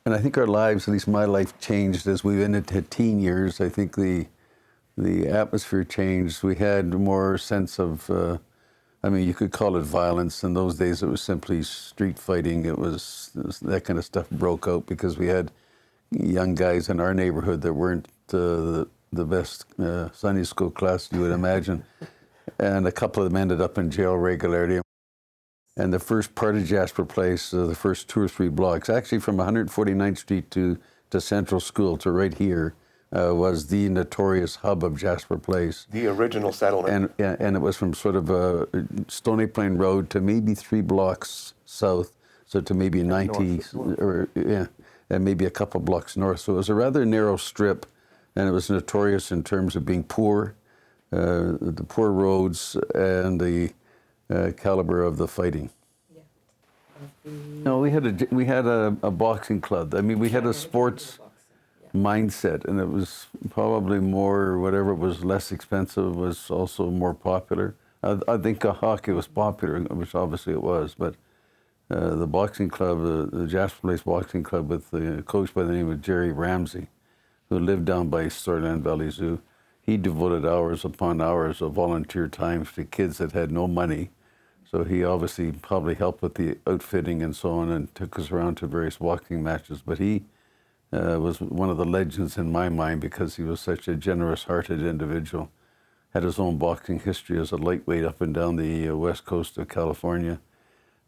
And I think our lives, at least my life, changed as we went into teen years. I think the atmosphere changed. We had more sense of, I mean, you could call it violence. In those days, it was simply street fighting. It was that kind of stuff broke out because we had young guys in our neighborhood that weren't the best Sunday school class you would imagine. And a couple of them ended up in jail regularly. And the first part of Jasper Place, the first 2 or 3 blocks, actually from 149th Street to Central School to right here, was the notorious hub of Jasper Place. The original settlement. And it was from sort of Stony Plain Road to maybe 3 blocks south, so to maybe 90, or and maybe a couple blocks north. So it was a rather narrow strip, and it was notorious in terms of being poor, the poor roads, and the caliber of the fighting. Yeah. No, we had a boxing club. I mean, we had a sports mindset, and it was probably more, whatever was less expensive was also more popular. I think hockey was popular, which obviously it was, but the boxing club, the Jasper Place Boxing Club, with the coach by the name of Jerry Ramsey, who lived down by Storyland Valley Zoo, he devoted hours upon hours of volunteer time to kids that had no money. So he obviously probably helped with the outfitting and so on and took us around to various boxing matches. But he was one of the legends in my mind because he was such a generous-hearted individual. Had his own boxing history as a lightweight up and down the west coast of California.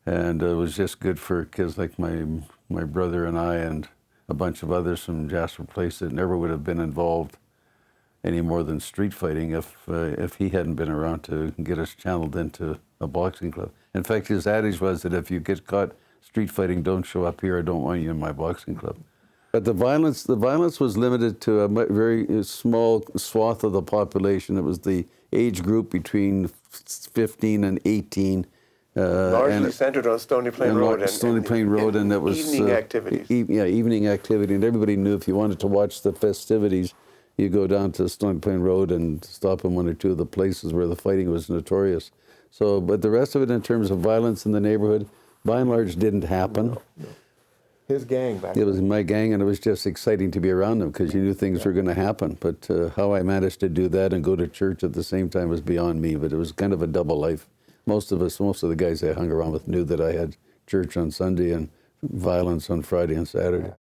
And it was just good for kids like my brother and I and a bunch of others from Jasper Place that never would have been involved any more than street fighting if he hadn't been around to get us channeled into a boxing club. In fact, his adage was that if you get caught street fighting, don't show up here. I don't want you in my boxing club. But the violence was limited to a very small swath of the population. It was the age group between 15 and 18. Largely centered on Stony Plain Road. And it was evening activities. Evening activity, and everybody knew if you wanted to watch the festivities, you go down to Stony Plain Road and stop in 1 or 2 of the places where the fighting was notorious. So, but the rest of it, in terms of violence in the neighborhood, by and large, didn't happen. No. His gang back It was my gang, and it was just exciting to be around them because you knew things were going to happen. But how I managed to do that and go to church at the same time was beyond me. But it was kind of a double life. Most of the guys I hung around with knew that I had church on Sunday and violence on Friday and Saturday.